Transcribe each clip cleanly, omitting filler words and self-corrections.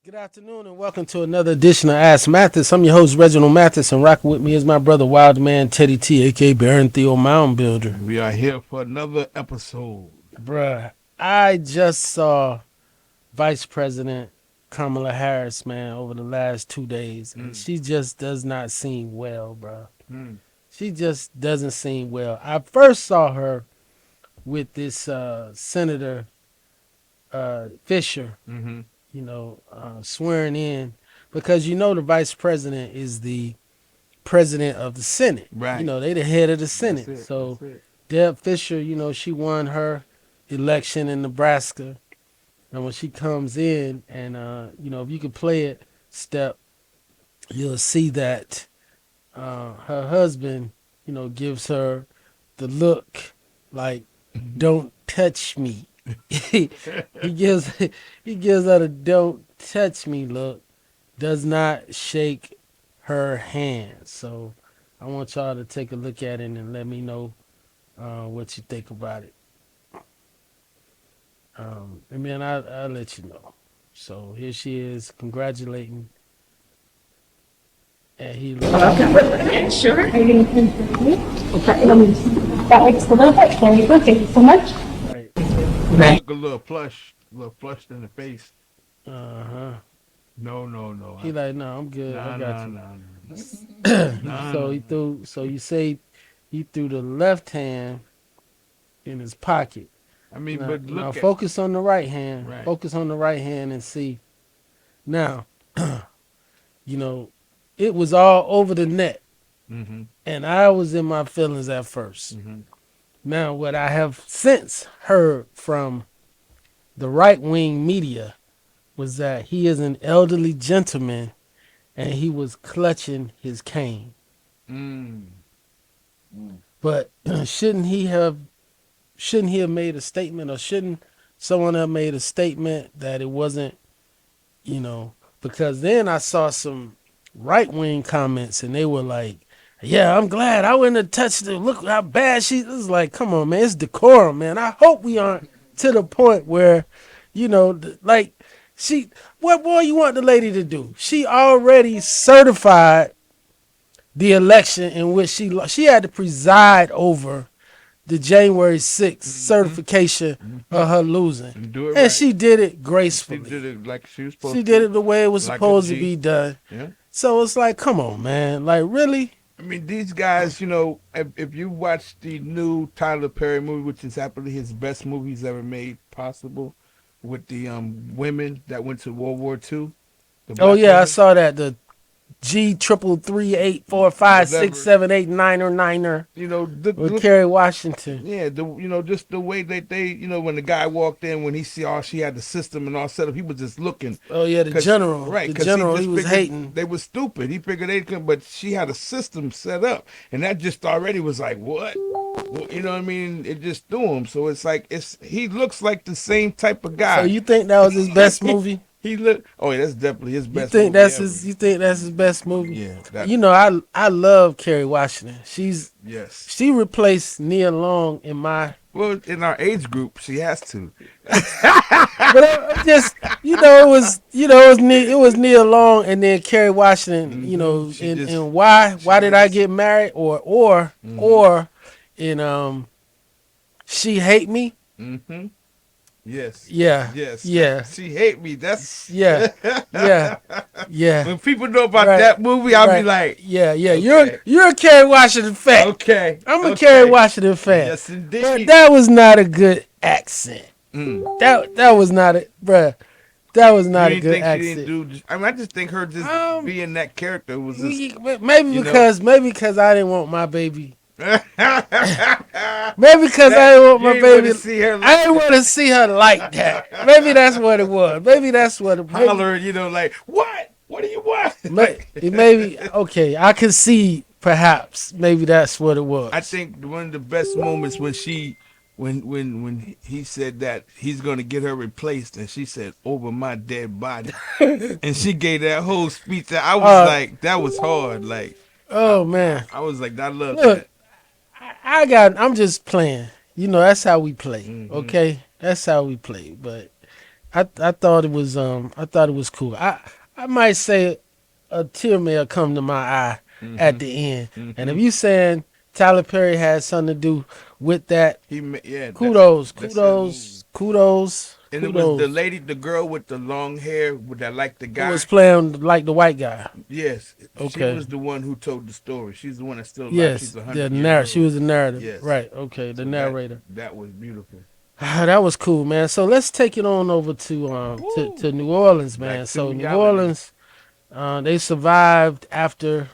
Good afternoon and welcome to another edition of Ask Mathis. I'm your host, Reginald Mathis, and rocking with me is my brother, Wild Man Teddy T, a.k.a. Baron Theo Mound-builder. We are here for another episode. Bruh, I just saw Vice President Kamala Harris, man, over the last 2 days, and she just does not seem well, bruh. She just doesn't seem well. I first saw her with this Senator Fisher, swearing in, because the vice president is the president of the Senate. Right. They the head of the Senate. That's it, So that's it. Deb Fisher, she won her election in Nebraska. And when she comes in and, if you could play it, Step, you'll see that her husband, gives her the look like, don't touch me. he gives her the don't touch me look, does not shake her hand. So I want y'all to take a look at it and let me know what you think about it. And then I'll let you know. So here she is congratulating. And he Sure. Are you going to continue? Okay. That makes a little bit. There you go. Thank you so much. right. Look a little flushed in the face. Uh-huh. No. He like, no, I'm good. I got you. Nah. So he threw. So you say he threw the left hand in his pocket. I mean, Now, but look now at focus on the right hand. Right. Focus on the right hand and see. Now, it was all over the net, and I was in my feelings at first. Now, what I have since heard from the right-wing media was that he is an elderly gentleman, and he was clutching his cane. But shouldn't he have made a statement, or shouldn't someone have made a statement that it wasn't, because then I saw some right-wing comments and they were like, yeah, I'm glad I wouldn't have touched her. Look how bad she is. Like, come on, man, it's decorum, man. I hope we aren't to the point where, what more you want the lady to do? She already certified the election in which she had to preside over the January 6th certification of her losing. do it And right. she did it gracefully. She did it like she was supposed She to. did it the way it was Like a supposed to G. be done. Yeah. So it's like, come on, man. Like, really? I mean, these guys, if you watch the new Tyler Perry movie, which is happily his best movie he's ever made possible, with the women that went to World War II. Oh, yeah, I women. saw that. The G33384567899er with Look, Kerry Washington. yeah, just the way that they, when the guy walked in, when he saw she had the system and all set up, he was just looking. Oh, yeah, the general. Right, The general, he was figured hating. They were stupid. He figured they couldn't, but she had a system set up, and that just already was like, what? Well, you know what I mean? It just threw him. So it's like he looks like the same type of guy. So you think that was his best movie? Oh, yeah, that's definitely his best. You think movie that's ever. his? You think that's his best movie? Yeah. I love Kerry Washington. Yes. She replaced Nia Long in my. Well, in our age group, she has to. But I just it was Nia Long and then Kerry Washington. And why did I get married or in She Hate Me? Yes. Yeah. Yes. Yeah. She hate me. That's Yeah. When people know about Right. that movie, I'll be like, yeah. Okay. You're a Kerry Washington fan. okay. I'm a okay. Kerry Washington fan. Yes, indeed. But that was not a good accent. That was not a bruh. That was not a You good think she accent. didn't do? I just think her just being that character was just. Maybe because I didn't want my baby. Maybe because I didn't want my You baby. wanna see her like I didn't want to see her like that. Maybe that's what it was. Maybe that's what it was. holler, like, what? What do you want? Maybe okay. I can see perhaps maybe that's what it was. I think one of the best moments when he said that he's gonna get her replaced, and she said, "Over my dead body," and she gave that whole speech. I was like, that was hard. Like, oh man, I was like, I love look, that. I'm just playing. That's how we play. Okay, that's how we play. But I thought it was cool. I might say a tear may have come to my eye at the end. And if you saying Tyler Perry had something to do with that, kudos. And it was the lady, the girl with the long hair that liked the Who guy. was playing like the white guy. Yes. Okay. She was the one who told the story. She's the one that's still alive. Yes, She's 100 years old. she was the narrative. Yes. Right. Okay. The narrator. That was beautiful. That was cool, man. So let's take it on over to New Orleans, man. So New Orleans, they survived after,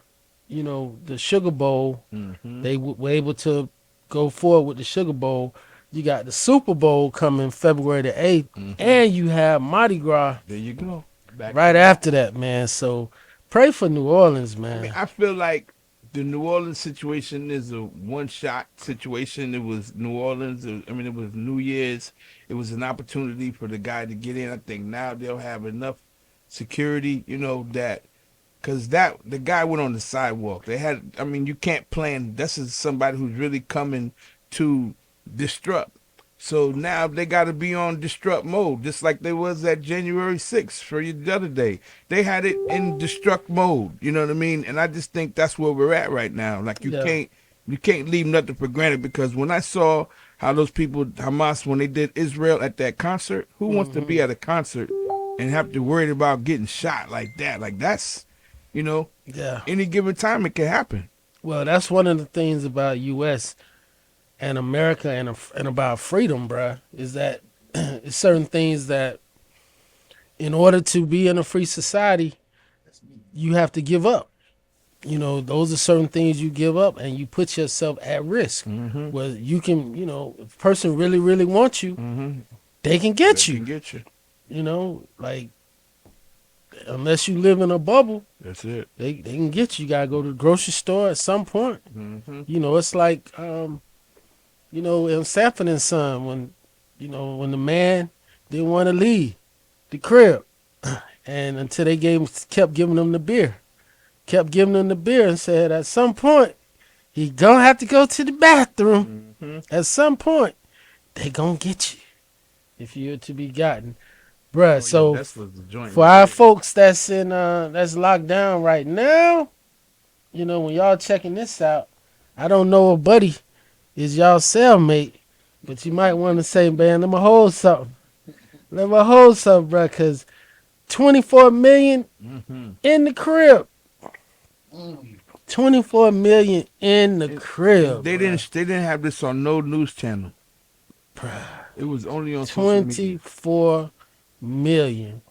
the Sugar Bowl. They were able to go forward with the Sugar Bowl. You got the Super Bowl coming February the 8th, and you have Mardi Gras. There you go. Right after that, man. So pray for New Orleans, man. I mean, I feel like the New Orleans situation is a one-shot situation. It was New Orleans. It was New Year's. It was an opportunity for the guy to get in. I think now they'll have enough security, that because the guy went on the sidewalk. You can't plan. This is somebody who's really coming to disrupt. So now they got to be on disrupt mode, just like they was at January 6th for you the other day. They had it in destruct mode, you know what I mean? And I just think that's where we're at right now. Like you can't leave nothing for granted, because when I saw how those people, Hamas, when they did Israel at that concert, who wants to be at a concert and have to worry about getting shot like that? Like that's, any given time it can happen. Well, that's one of the things about U.S. and America and about freedom, bruh, is that it's certain things that in order to be in a free society, you have to give up. Those are certain things you give up, and you put yourself at risk. Where you can, if a person really, really wants you, they can get you. Like, unless you live in a bubble, that's it. They can get you. You gotta go to the grocery store at some point. It's like in Sanford and Son, when the man didn't want to leave the crib, and until they kept giving him the beer, and said at some point he gonna have to go to the bathroom. At some point they gonna get you if you're to be gotten, bruh. For our folks that's locked down right now, when y'all checking this out, I don't know a buddy is y'all cellmate, but you might want to say, man, let me hold something, bro, because 24 million in the crib. 24 million in the crib. They didn't have this on no news channel. Bruh. It was only on social media. 24 million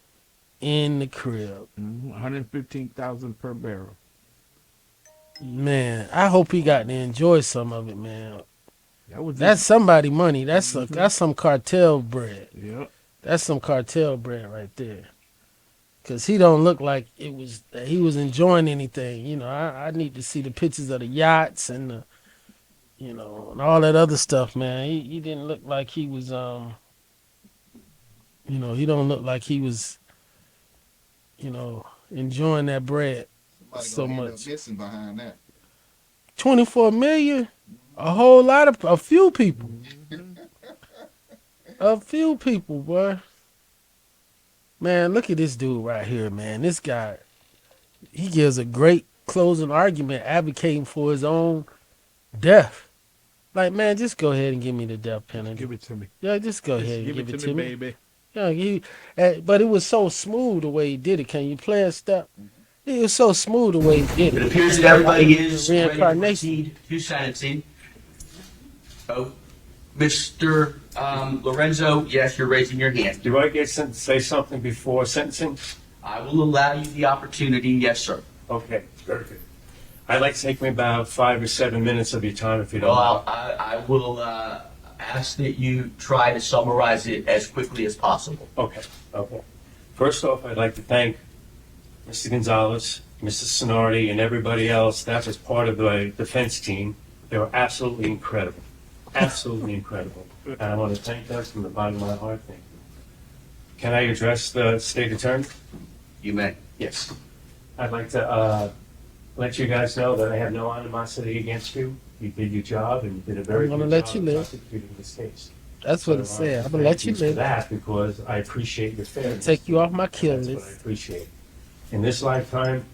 in the crib. 115,000 per barrel. Man, I hope he got to enjoy some of it, man. That's somebody money. That's some cartel bread. Yep. That's some cartel bread right there. Cause he don't look like he was enjoying anything. I need to see the pictures of the yachts and and all that other stuff, man. He didn't look like he was he don't look like he was enjoying that bread so much. Missing behind that. 24 million, a few people. A few people, boy. Man, look at this dude right here, man. This guy, he gives a great closing argument advocating for his own death. Like, man, just go ahead and give me the death penalty. Give it to me. Yeah, just go ahead and give it to me, baby. Yeah, but it was so smooth the way he did it. Can you play a step? It was so smooth the way he did it. It appears that everybody is Reincarnation. ready to proceed to sentencing. Oh, Mr. Lorenzo, yes, you're raising your hand. Do I get to say something before sentencing? I will allow you the opportunity, yes, sir. Okay, very good. I'd like to take me about 5 or 7 minutes of your time, if you don't Well, mind. I will ask that you try to summarize it as quickly as possible. Okay. First off, I'd like to thank Mr. Gonzalez, Mr. Sonardi, and everybody else that was part of the defense team. They were absolutely incredible. Absolutely incredible. And I want to thank them from the bottom of my heart. Thank you. Can I address the state attorney? You may. Yes. I'd like to let you guys know that I have no animosity against you. You did your job, and you did a very I'm gonna good let job you live. prosecuting this case. That's what it So, said. I'm gonna thank let you for live. that, because I appreciate your fairness. Take you off my kill That's what I list. appreciate. In this lifetime,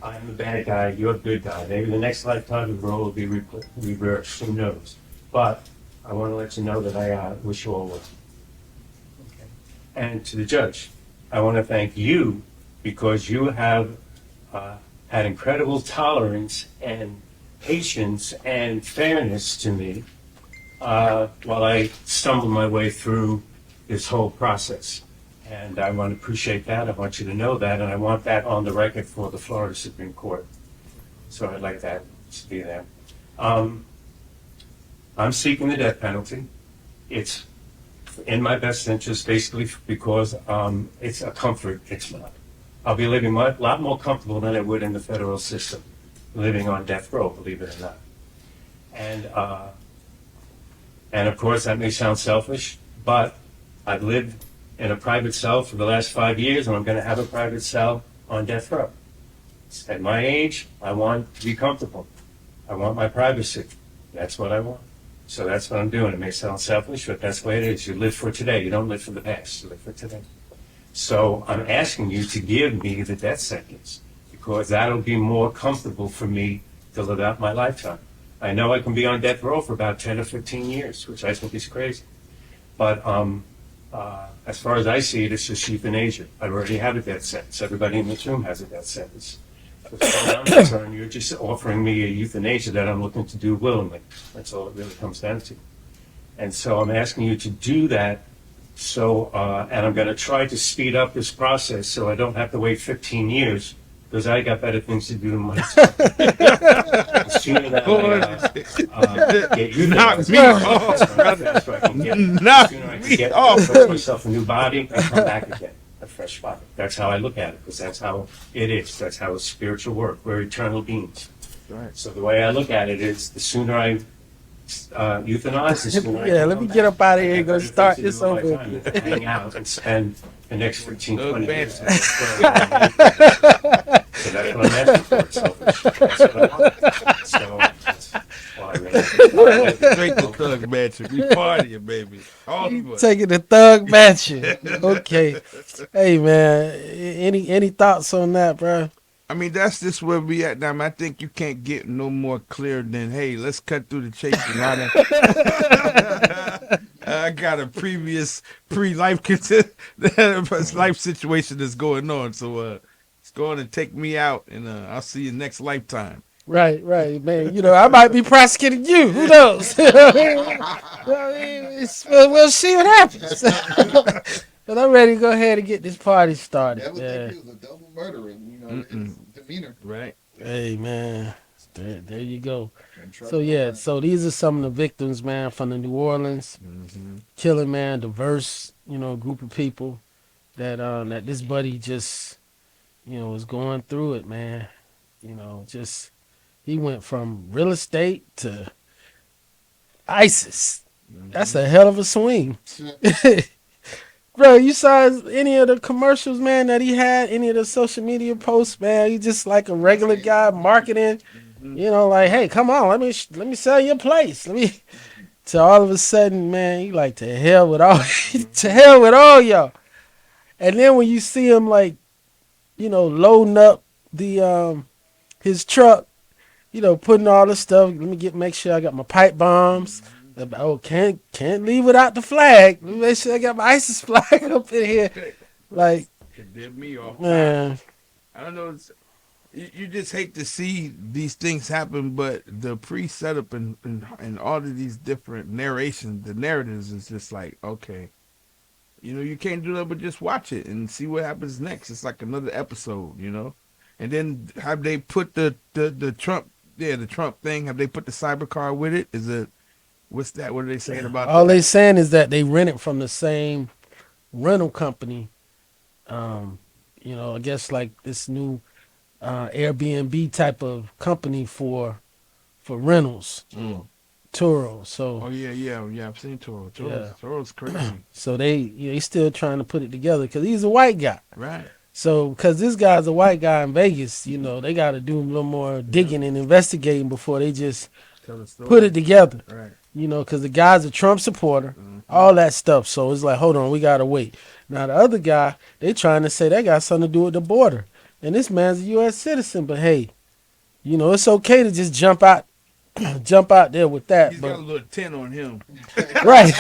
I'm the bad guy, you're the good guy. Maybe the next lifetime the role will be reversed, who knows? But I want to let you know that I wish you all well. Okay. And to the judge, I want to thank you, because you have had incredible tolerance and patience and fairness to me while I stumble my way through this whole process. And I want to appreciate that. I want you to know that, and I want that on the record for the Florida Supreme Court. So I'd like that to be there. I'm seeking the death penalty. It's in my best interest, basically, because it's a comfort. I'll be living a lot more comfortable than I would in the federal system, living on death row, believe it or not. And of course, that may sound selfish, but I've lived in a private cell for the last 5 years, and I'm going to have a private cell on death row. At my age, I want to be comfortable. I want my privacy. That's what I want. So that's what I'm doing. It may sound selfish, but that's the way it is. You live for today. You don't live for the past. You live for today. So I'm asking you to give me the death sentence, because that'll be more comfortable for me to live out my lifetime. I know I can be on death row for about 10 or 15 years, which I think is crazy. But as far as I see it, it's just euthanasia. I already have a death sentence. Everybody in this room has a death sentence. As far as I'm concerned, you're just offering me a euthanasia that I'm looking to do willingly. That's all it really comes down to. And so I'm asking you to do that. So, and I'm going to try to speed up this process so I don't have to wait 15 years, because I got better things to do in my time. The sooner that I get you Knock me off. Knock me off. Put myself a new body and come back again, a fresh body. That's how I look at it, because that's how it is. That's how it's spiritual work. We're eternal beings. Right. So the way I look at it is, the sooner I euthanize, the sooner I Yeah, can let come me get back. up out of here I and got go better start things this to do in my over time again. than to hang out and spend the next 15, 20 years. Banter. So that's what I'm asking for. It's selfish. That's what I want. So that's why I really Straight to thug mansion. We partying, baby. All of us. Taking the thug mansion. Okay. Hey man, any thoughts on that, bro? I mean, that's just where we at now. I think you can't get no more clear than, hey, let's cut through the chase. I got a previous pre-life life situation that's going on, so it's going to take me out, and I'll see you next lifetime. Right, man. You know, I might be prosecuting you. Who knows? We'll see what happens. But I'm ready to go ahead and get this party started. That was Yeah. think he was a double murderer, you know, his demeanor. Right. Hey man, there you go. And trust So no yeah, man. so these are some of the victims, man, from the New Orleans killing, man. Diverse, group of people that this buddy just, was going through it, man. Just he went from real estate to ISIS. That's a hell of a swing. Bro, you saw any of the commercials, man, that he had, any of the social media posts, man? He just like a regular guy marketing, like, hey, come on, let me sell your place. To all of a sudden, man, he like, to hell with all y'all. And then when you see him like, loading up the his truck, putting all the stuff, make sure I got my pipe bombs. Oh, can't leave without the flag. Let me make sure I got my ISIS flag up in here. Like, It did me off. man, I don't know. You just hate to see these things happen, but the pre-setup and all of these different narrations, the narratives is just like, okay, you can't do that, but just watch it and see what happens next. It's like another episode, And then have they put the Trump, the Trump thing? Have they put the cyber car with it? Is it? What's that? What are they saying about all that? they saying is that they rent it from the same rental company. I guess like this new Airbnb type of company for rentals, Turo. So Oh yeah. I've seen Toro. Yeah. Toro's crazy, so they still trying to put it together because he's a white guy. right? So because this guy's a white guy in Vegas, they got to do a little more digging and investigating before they just Tell the story. put it together. Right. you know, because the guy's a Trump supporter, all that stuff. So it's like, hold on, we gotta wait. Now the other guy, they trying to say that got something to do with the border, and this man's a U.S. citizen. But hey, you know, it's okay to just jump out there with that. He's But got a little 10 on him. right,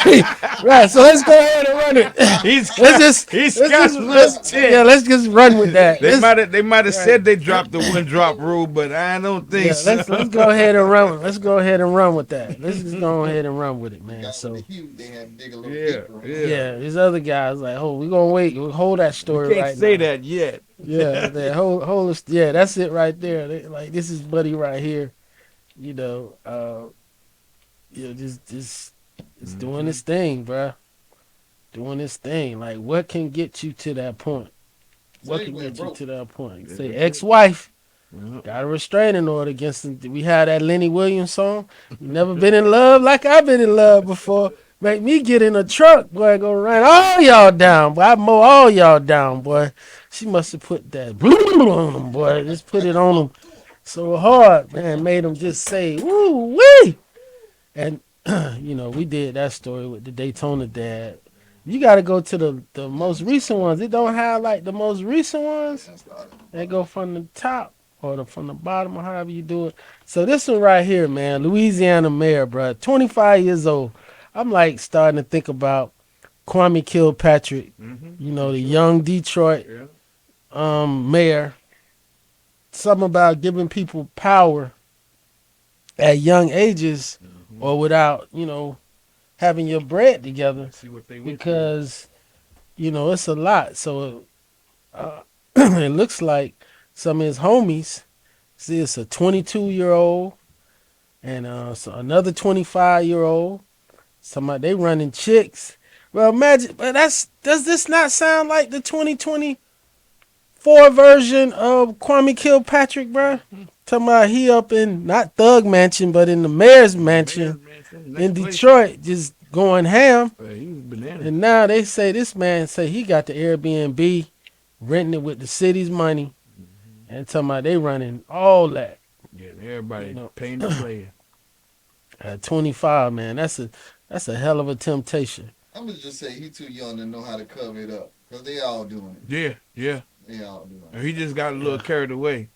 right. So let's go ahead and run it. He's Let's got a little 10. yeah, let's just run with that. They might have said they dropped the one drop rule, but I don't think Yeah, so. let's go ahead and run. Let's go ahead and run with that. Let's just go ahead and run with it, man. Got So with the Hugh, they had to dig a little Yeah, deeper. yeah, these other guys like, oh, we gonna wait. We'll hold that story Can't right say now. that yet. Yeah, that hold us. Yeah, that's it right there. Like this is Buddy right here. You know, just doing his thing, bruh. Doing his thing. Like, what can get you to that point? What Say can went get you broke. to that point? Yeah, Say that's ex-wife Yeah. got a restraining order against him. We had that Lenny Williams song. Never been in love like I've been in love before. Make me get in a truck, boy, go run all y'all down, boy. I mow all y'all down, boy. She must have put that on them, boy. Just put it on them so hard, man. Made them just say, woo wee. And, you know, we did that story with the Daytona dad. You got to go to the most recent ones. It don't have like the most recent ones. They go from the top or from the bottom or however you do it. So this one right here, man, Louisiana mayor, bro, 25 years old. I'm like starting to think about Kwame Kilpatrick, you know, the young Detroit mayor. Something about giving people power at young ages or without, you know, having your bread together See what they went because, you know, it's a lot. So it looks like some of his homies, see, it's a 22-year-old and so another 25-year-old. Somebody, they running chicks. Well, imagine, but does this not sound like the 2024 version of Kwame Kilpatrick, bro? Talking about he up in, not Thug Mansion, but in the mayor's mansion in Detroit, just going ham. He was bananas. And now they say this man say he got the Airbnb, renting it with the city's money, and talking about they running all that. Yeah, everybody You know. paying the player. At 25, man, that's a hell of a temptation. I'm gonna just say he too young to know how to cover it up, cause they all doing it. Yeah, yeah. They all doing it. He just got a little carried away.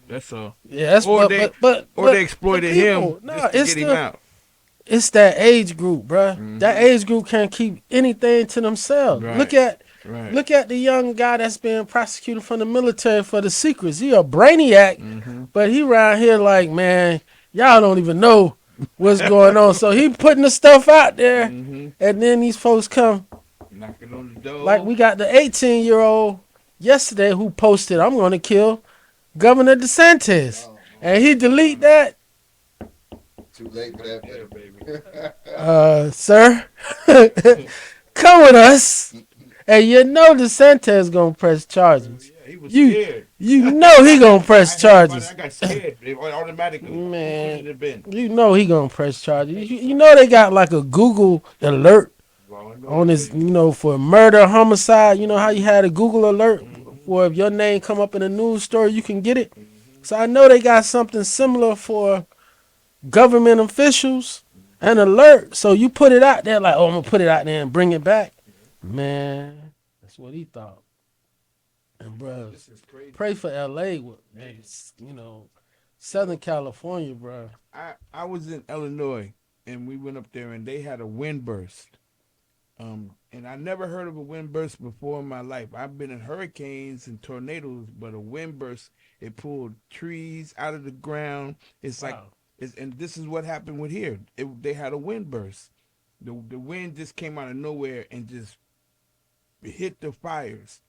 That's all. Yeah, that's Or but they exploited people, him no, just to it's get him the- out. It's that age group, bruh. That age group can't keep anything to themselves. Right. Look at Right. the young guy that's being prosecuted from the military for the secrets. He a brainiac, but he around here like, man, y'all don't even know what's going on. So he putting the stuff out there, and then these folks come. Knocking on the door. Like we got the 18-year-old yesterday who posted, I'm going to kill Governor DeSantis. And he delete that. Too late for that, Yeah, baby. Sir, come with us. And you know DeSantis going to press charges. Yeah, he was You- scared. You know he going to press charges. I got scared. They automatically. Man. Who should it have been? You know he going to press charges. You know they got like a Google alert on his, you know, for murder, homicide. You know how you had a Google alert for if your name come up in a news story, you can get it. So I know they got something similar for government officials, an alert. So you put it out there like, oh, I'm gonna put it out there and bring it back. Man, that's what he thought. And bro, This is crazy. pray for LA with, you know, Southern California, bro. I was in Illinois and we went up there and they had a wind burst. And I never heard of a wind burst before in my life. I've been in hurricanes and tornadoes, but a wind burst, it pulled trees out of the ground. It's like, Wow. and this is what happened with here. They had a wind burst. The wind just came out of nowhere and just hit the fires.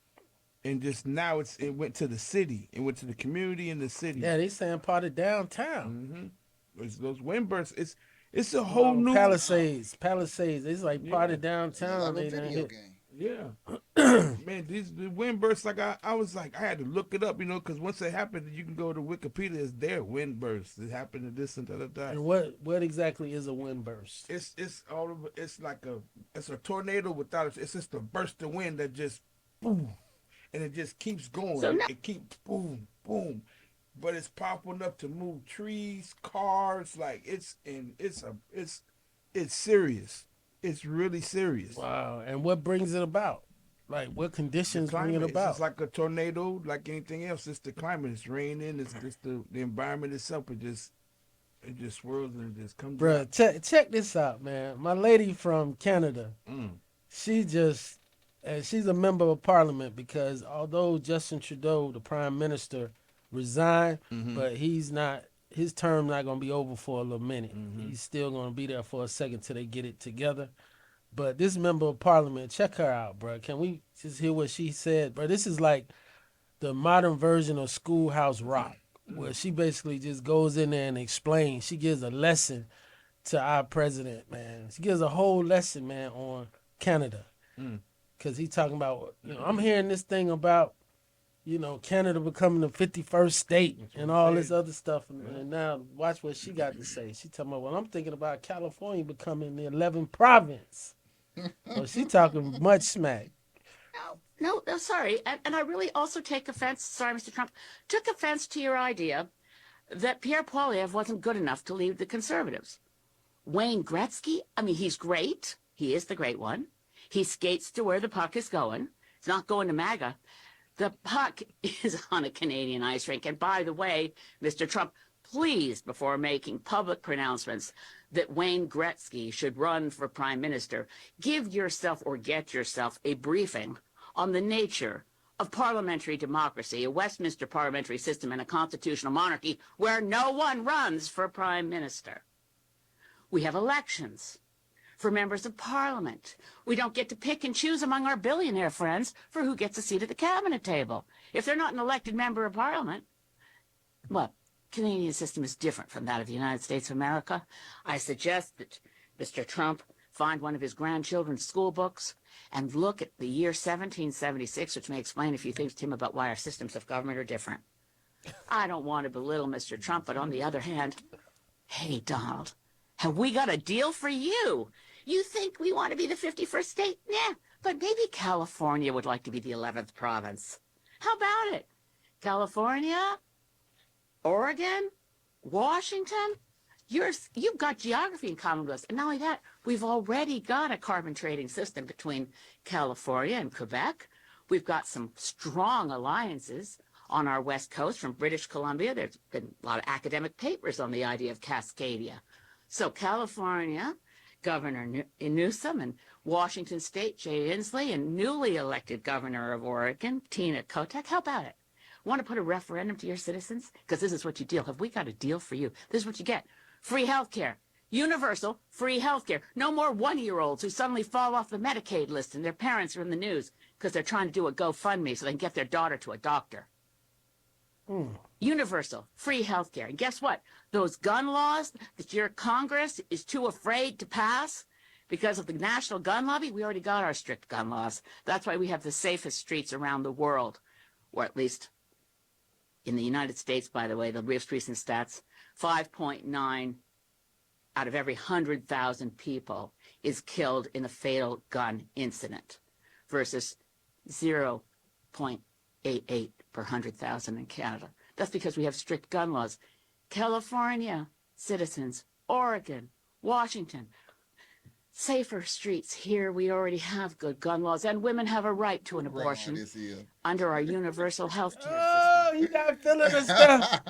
And just now it went to the city. It went to the community in the city. Yeah, they saying part of downtown. It's those wind bursts. It's a whole new Palisades. It's like part of It's downtown. like They a done video hit. game. Yeah. Man, the wind bursts, like I was like, I had to look it up, you know, because once it happened, you can go to Wikipedia, it's there, wind bursts. It happened to this and that. And what exactly is a wind burst? It's all of it's like it's a tornado without it's just a burst of wind that just boom, and it just keeps going. It keeps boom, boom. But it's powerful enough to move trees, cars, like it's it's serious. It's really serious. Wow. And what brings it about? Like, what The conditions bring it climate, it's just about? like a tornado, like anything else. It's the climate. It's raining. It's just the environment itself. It just swirls and it just comes Bruh, out. check this out, man. My lady from Canada, Mm. she just, and she's a member of parliament because although Justin Trudeau, the prime minister, resigned, Mm-hmm. but he's not, his term not going to be over for a little minute. Mm-hmm. He's still going to be there for a second till they get it together. But this member of parliament, check her out, bro. Can we just hear what she said? Bro, this is like the modern version of Schoolhouse Rock, where she basically just goes in there and explains. She gives a lesson to our president, man. She gives a whole lesson, man, on Canada. Mm. Because he talking about, I'm hearing this thing about, Canada becoming the 51st state That's what and I'm all this saying. other stuff. And now watch what she got to say. She talking about, well, I'm thinking about California becoming the 11th province. So she talking much smack. No, sorry. And I really also take offense, sorry, Mr. Trump, took offense to your idea that Pierre Poilievre wasn't good enough to lead the Conservatives. Wayne Gretzky, I mean, he's great. He is the great one. He skates to where the puck is going. It's not going to MAGA. The puck is on a Canadian ice rink. And by the way, Mr. Trump, please, before making public pronouncements that Wayne Gretzky should run for prime minister, give yourself or get yourself a briefing on the nature of parliamentary democracy, a Westminster parliamentary system, and a constitutional monarchy where no one runs for prime minister. We have elections for members of parliament. We don't get to pick and choose among our billionaire friends for who gets a seat at the cabinet table. If they're not an elected member of parliament, well, Canadian system is different from that of the United States of America. I suggest that Mr. Trump find one of his grandchildren's school books and look at the year 1776, which may explain a few things to him about why our systems of government are different. I don't want to belittle Mr. Trump, but on the other hand, hey, Donald, have we got a deal for you? You think we want to be the 51st state? Nah, but maybe California would like to be the 11th province. How about it? California, Oregon, Washington, you've got geography in common with us. And not only that, we've already got a carbon trading system between California and Quebec. We've got some strong alliances on our west coast from British Columbia. There's been a lot of academic papers on the idea of Cascadia. So California, Governor Newsom, and Washington State, Jay Inslee, and newly elected Governor of Oregon, Tina Kotek. How about it? Want to put a referendum to your citizens? Because this is what you deal. Have we got a deal for you? This is what you get. Free health care. Universal free health care. No more one-year-olds who suddenly fall off the Medicaid list and their parents are in the news because they're trying to do a GoFundMe so they can get their daughter to a doctor. Universal free health care. And guess what? Those gun laws that your Congress is too afraid to pass because of the national gun lobby, we already got our strict gun laws. That's why we have the safest streets around the world, or at least in the United States, by the way, the most recent stats, 5.9 out of every 100,000 people is killed in a fatal gun incident versus 0.88 per 100,000 in Canada. That's because we have strict gun laws. California citizens, Oregon, Washington, safer streets. Here we already have good gun laws, and women have a right to an abortion under our universal health care Oh, system. you not feeling the stuff.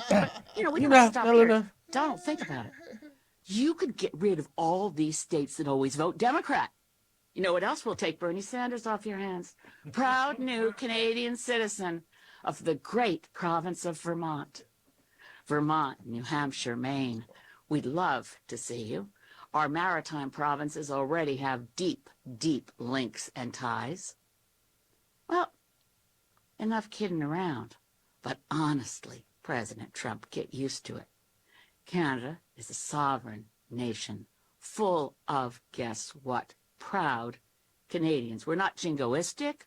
We You don't not stop feeling here. the. Donald, think about it. You could get rid of all these states that always vote Democrat. You know what else will take Bernie Sanders off your hands? Proud new Canadian citizen of the great province of Vermont. Vermont, New Hampshire, Maine. We'd love to see you. Our maritime provinces already have deep, deep links and ties. Well, enough kidding around. But honestly, President Trump, get used to it. Canada is a sovereign nation full of, guess what, proud Canadians. We're not jingoistic.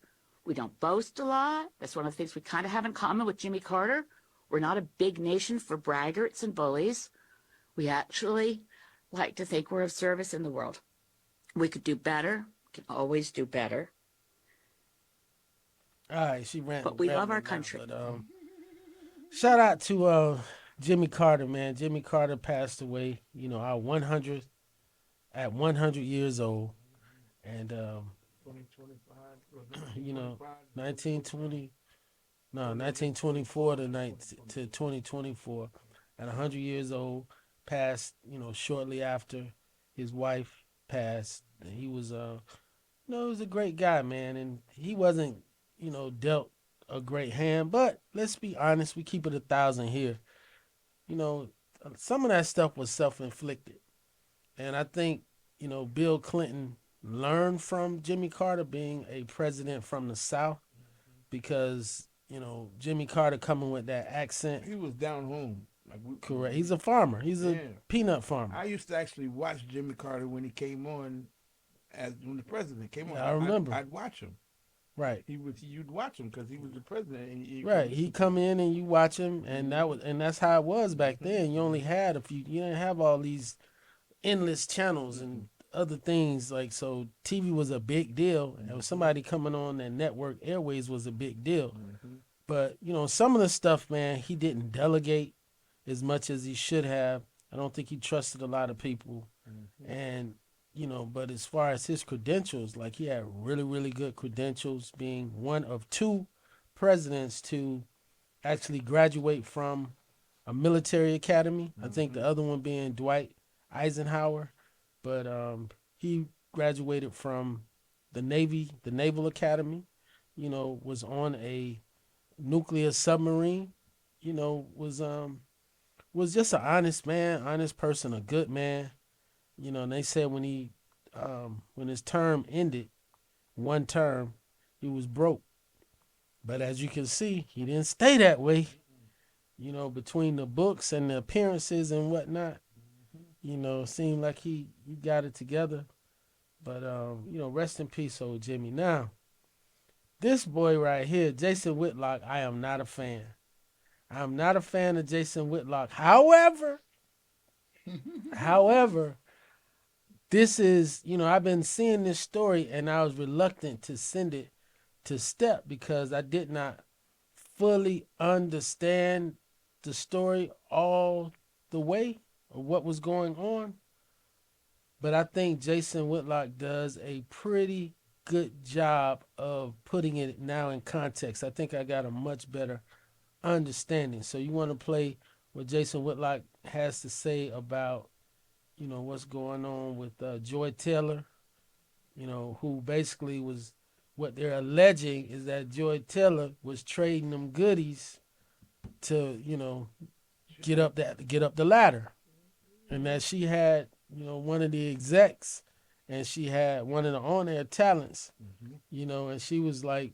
We don't boast a lot. That's one of the things we kind of have in common with Jimmy Carter. We're not a big nation for braggarts and bullies. We actually like to think we're of service in the world. We could do better. We can always do better. All right, she ran. But we love our country. But, shout out to Jimmy Carter, man. Jimmy Carter passed away. Our 100th at 100 years old, and 2025, you know, 1920, no, 1924 to 2024, at 100 years old, passed. Shortly after his wife passed. And he was he was a great guy, man, and he wasn't dealt a great hand. But let's be honest, we keep it 1,000 here. You know, some of that stuff was self-inflicted. And I think, Bill Clinton learned from Jimmy Carter being a president from the South because, Jimmy Carter coming with that accent. he was down home. Correct. He's a farmer. He's a peanut farmer. I used to actually watch Jimmy Carter when he came on, when the president came on. I remember. I'd watch him. Right. You'd watch him because he was the president. And Right. He come in and you watch him, and that's how it was back then. You only had a few. You didn't have all these endless channels and other things like, so TV was a big deal, and somebody coming on that network airways was a big deal. But some of the stuff, man, he didn't delegate as much as he should have. I don't think he trusted a lot of people. And but as far as his credentials, like, he had really, really good credentials, being one of two presidents to actually graduate from a military academy. I think the other one being Dwight Eisenhower, but he graduated from the Navy, the Naval Academy. Was on a nuclear submarine. Was just an honest man, honest person, a good man. And they said when his term ended, one term, he was broke. But as you can see, he didn't stay that way. Between the books and the appearances and whatnot, it seemed like he got it together. But rest in peace, old Jimmy. Now, this boy right here, Jason Whitlock, I am not a fan. I'm not a fan of Jason Whitlock. However, this is, I've been seeing this story, and I was reluctant to send it to Step because I did not fully understand the story all the way of what was going on. But I think Jason Whitlock does a pretty good job of putting it now in context. I think I got a much better understanding. So you want to play what Jason Whitlock has to say about, what's going on with Joy Taylor, who basically was, what they're alleging is that Joy Taylor was trading them goodies to, get up the ladder, and that she had, one of the execs, and she had one of the on-air talents, and she was like,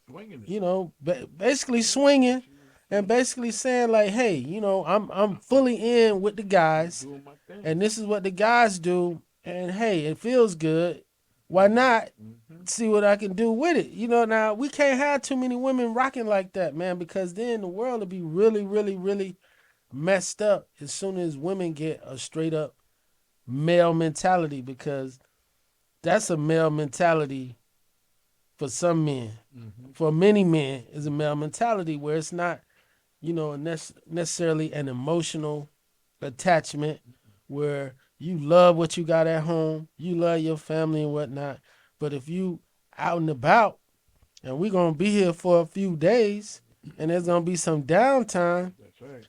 swinging basically swinging and basically saying like, hey, I'm fully in with the guys, and this is what the guys do, and hey, it feels good. Why not see what I can do with it? Now we can't have too many women rocking like that, man, because then the world will be really, really, really messed up as soon as women get a straight up male mentality, because that's a male mentality for some men. For many men, is a male mentality where it's not, necessarily an emotional attachment where you love what you got at home, you love your family and whatnot. But if you out and about, and we're going to be here for a few days, and there's going to be some downtime, That's right.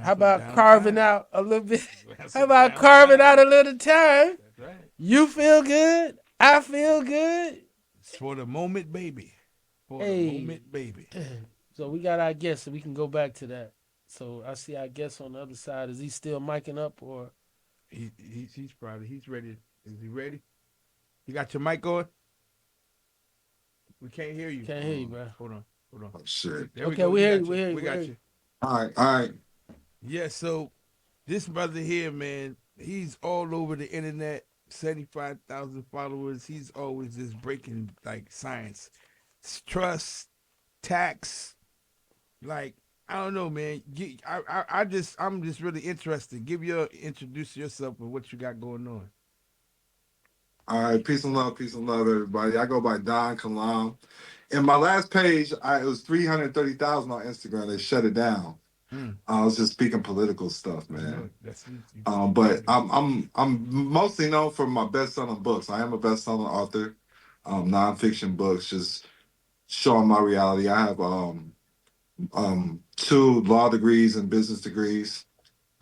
how about carving out a little bit? How about carving out a little time? That's right. You feel good. I feel good. It's for the moment, baby. For Hey. the moment, baby. So we got our guest, so we can go back to that. So I see our guest on the other side. Is he still micing up, or? He's probably, he's ready. Is he ready? You got your mic on? We can't hear you. Can't hear you, bro. Hold on. Oh, shit. There Okay, go. we hear you, got we hear you, We we got hear you. you. All right. Yeah, so this brother here, man, he's all over the internet, 75,000 followers. He's always just breaking like science, trust, tax. Like, I don't know, man. I'm just really interested. Introduce yourself and what you got going on. All right. Peace and love, everybody. I go by Don Kalam. In my last page, it was 330,000 on Instagram. They shut it down. I was just speaking political stuff, man. That's But I'm mostly known for my best-selling books. I am a best-selling author, nonfiction books, just showing my reality. I have 2 law degrees and business degrees.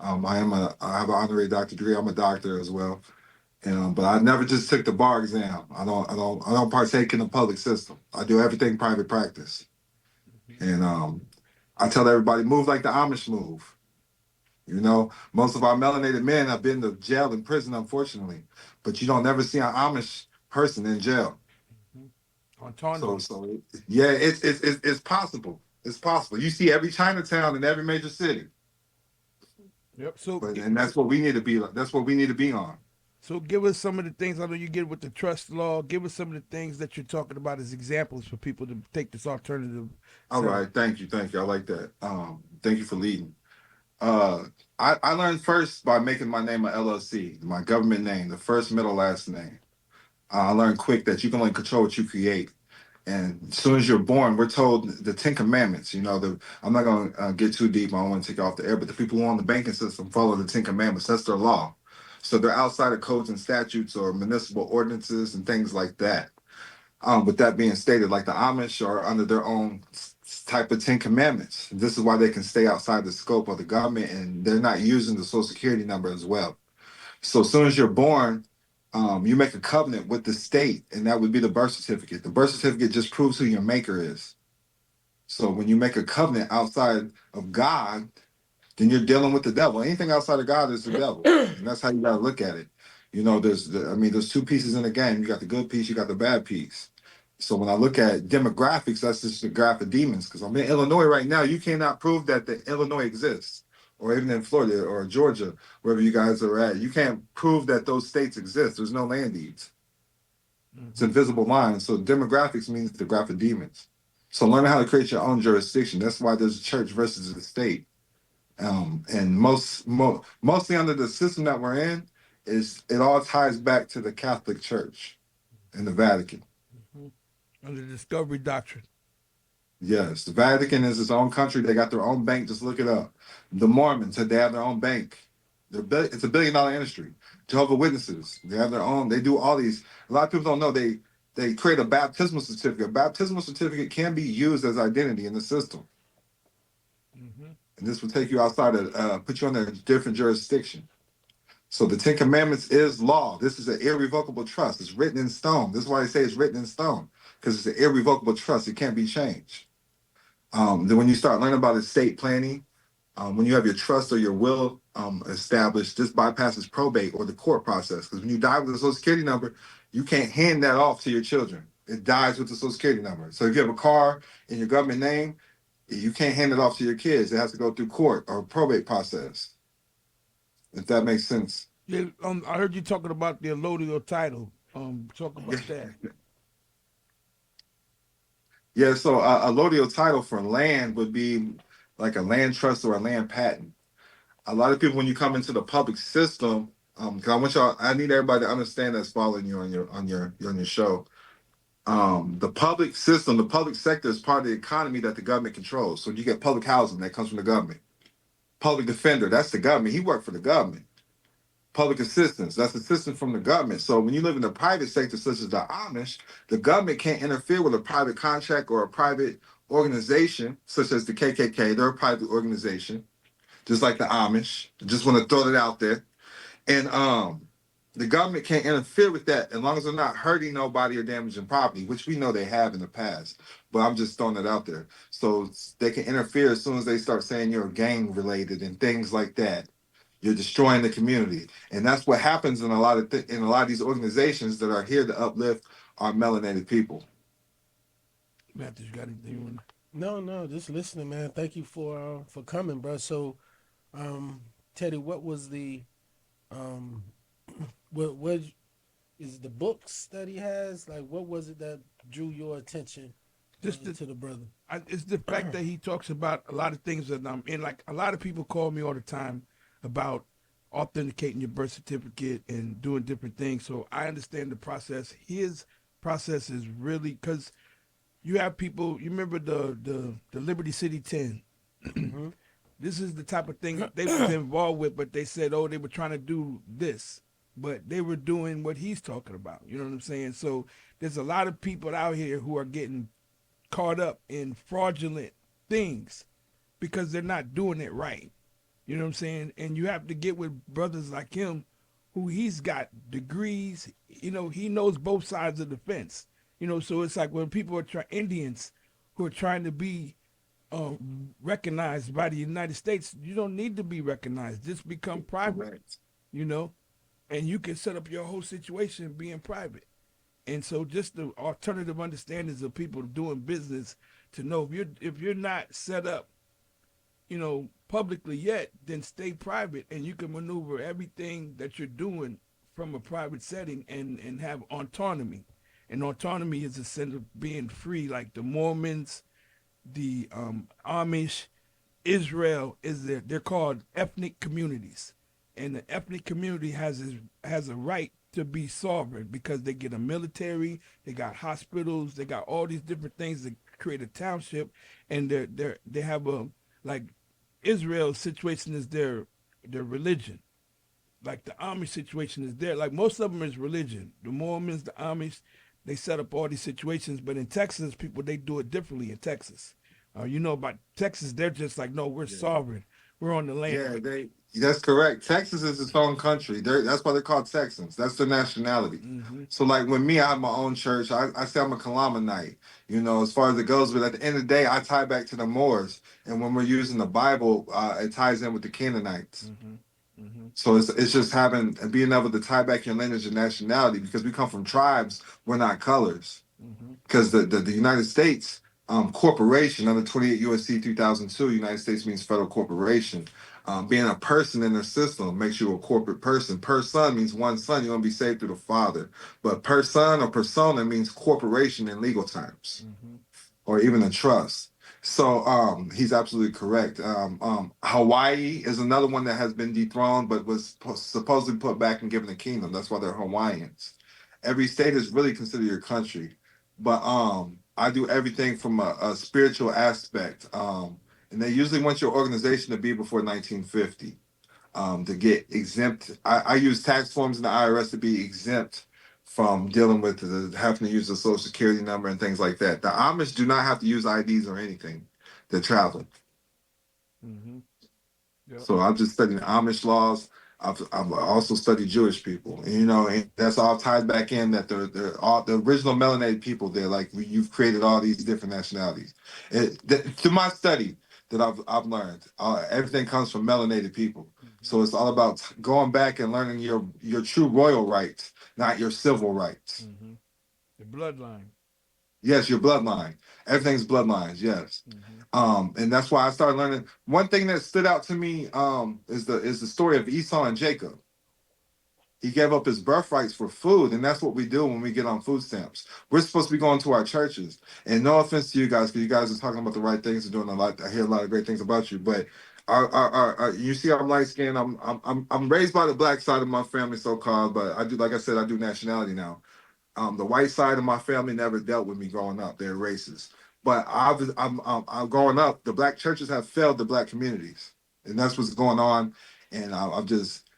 I have an honorary doctorate degree. I'm a doctor as well. But I never just took the bar exam. I don't partake in the public system. I do everything private practice. And I tell everybody, move like the Amish move. You know, most of our melanated men have been to jail and prison, unfortunately, but you don't never see an Amish person in jail. autonomy. So yeah, it's possible. It's possible. You see every Chinatown in every major city, Yep. and that's what we need to be. That's what we need to be on. So give us some of the things. I know you get with the trust law. Give us some of the things that you're talking about as examples for people to take this alternative. All right, thank you. I like that. Thank you for leading. Uh, I learned first by making my name a LLC, my government name, the first, middle, last name. I learned quick that you can only control what you create. And as soon as you're born, we're told the 10 Commandments. You know, I'm not going to get too deep. I don't want to take it off the air, but the people who own the banking system follow the 10 Commandments. That's their law. So they're outside of codes and statutes or municipal ordinances and things like that. With that being stated, like the Amish are under their own type of 10 Commandments. This is why they can stay outside the scope of the government, and they're not using the Social Security number as well. So as soon as you're born, you make a covenant with the state, and that would be the birth certificate. The birth certificate just proves who your maker is. So when you make a covenant outside of God, then you're dealing with the devil. Anything outside of God is the devil, and that's how you got to look at it. You know, there's 2 pieces in the game. You got the good piece, you got the bad piece. So when I look at demographics, that's just the graph of demons. Because I'm in Illinois right now, you cannot prove that the Illinois exists, or even in Florida or Georgia, wherever you guys are at. You can't prove that those states exist. There's no land deeds. It's invisible lines. So demographics means the graph of demons. So learning how to create your own jurisdiction. That's why there's a church versus the state. And mostly under the system that we're in, it all ties back to the Catholic Church and the Vatican. Under the discovery doctrine. Yes, the Vatican is its own country. They got their own bank. Just look it up. The Mormons, they have their own bank. It's a billion-dollar industry. Jehovah's Witnesses, they have their own. They do all these. A lot of people don't know they create a baptismal certificate. A baptismal certificate can be used as identity in the system. And this will take you outside of, put you under a different jurisdiction. So the 10 Commandments is law. This is an irrevocable trust. It's written in stone. This is why they say it's written in stone, because it's an irrevocable trust. It can't be changed. Then when you start learning about estate planning, when you have your trust or your will established, this bypasses probate or the court process. Because when you die with a Social Security number, you can't hand that off to your children. It dies with the Social Security number. So if you have a car in your government name, you can't hand it off to your kids. It has to go through court or probate process. If that makes sense. Yeah, I heard you talking about the allodial title. Talk about that. Yeah, so a allodial title for land would be like a land trust or a land patent. A lot of people, when you come into the public system, because I need everybody to understand that's following you on your show. The public system, the public sector is part of the economy that the government controls. So you get public housing that comes from the government. Public defender, that's the government. He worked for the government. Public assistance, that's assistance from the government. So when you live in the private sector, such as the Amish, the government can't interfere with a private contract or a private organization, such as the KKK. They're a private organization, just like the Amish. Just want to throw that out there. And the government can't interfere with that as long as they're not hurting nobody or damaging property, which we know they have in the past. But I'm just throwing it out there. So they can interfere as soon as they start saying you're gang related and things like that. You're destroying the community, and that's what happens in a lot of these organizations that are here to uplift our melanated people. Mathis, you got anything you want? No, just listening, man. Thank you for coming, bro. So, Teddy, what was the what is the books that he has? Like, what was it that drew your attention to the brother? It's the fact that he talks about a lot of things that I'm in. Like, a lot of people call me all the time about authenticating your birth certificate and doing different things. So I understand the process. His process is really, because you have people, you remember the Liberty City 10. this is the type of thing they was involved with, but they said, oh, they were trying to do this, but they were doing what he's talking about. You know what I'm saying? So there's a lot of people out here who are getting caught up in fraudulent things because they're not doing it right. You know what I'm saying? And you have to get with brothers like him, who he's got degrees. You know, he knows both sides of the fence. You know, so it's like when people are Indians who are trying to be recognized by the United States, you don't need to be recognized. Just become private, you know, and you can set up your whole situation being private. And so, just the alternative understandings of people doing business to know if you're not set up, you know, publicly yet, then stay private, and you can maneuver everything that you're doing from a private setting and have autonomy. And autonomy is a sense of being free, like the Mormons, the Amish, Israel is there. They're called ethnic communities, and the ethnic community has a right to be sovereign because they get a military, they got hospitals, they got all these different things that create a township, and they have a like Israel's situation is their religion. Like the Amish situation is there. Like most of them is religion. The Mormons, the Amish, they set up all these situations. But in Texas, people they do it differently. In Texas, you know about Texas, they're just like, no, we're sovereign. We're on the land. Yeah, that's correct. Texas is its own country. That's why they're called Texans. That's their nationality. So like with me, I have my own church. I say I'm a Kalamanite, you know, as far as it goes. But at the end of the day, I tie back to the Moors. And when we're using the Bible, it ties in with the Canaanites. So it's just having and being able to tie back your lineage and nationality because we come from tribes. We're not colors. Because the United States corporation under 28 USC 2002, United States means federal corporation. Being a person in the system makes you a corporate person. Per son means one son. You're going to be saved through the Father. But per son or persona means corporation in legal terms or even a trust. So he's absolutely correct. Hawaii is another one that has been dethroned, but was supposedly put back and given a kingdom. That's why they're Hawaiians. Every state is really considered your country, but I do everything from a spiritual aspect. And they usually want your organization to be before 1950 to get exempt. I use tax forms in the IRS to be exempt from dealing with having to use a social security number and things like that. The Amish do not have to use IDs or anything. They're traveling. Yep. So I've just studied Amish laws. I've also studied Jewish people, and you know, and that's all tied back in that they're all the original melanated people. They're like you've created all these different nationalities. Through my study that I've learned, everything comes from melanated people. So it's all about going back and learning your true royal rights, not your civil rights. The bloodline. Yes, your bloodline. Everything's bloodlines. Yes. And that's why I started learning. One thing that stood out to me is the story of Esau and Jacob. He gave up his birthrights for food, and that's what we do when we get on food stamps. We're supposed to be going to our churches. And no offense to you guys, because you guys are talking about the right things and doing a lot. I hear a lot of great things about you, but you see, I'm light skinned. I'm raised by the black side of my family, so called, but I do, like I said, I do nationality now. The white side of my family never dealt with me growing up. They're racist. But I'm growing up. The black churches have failed the black communities, and that's what's going on. And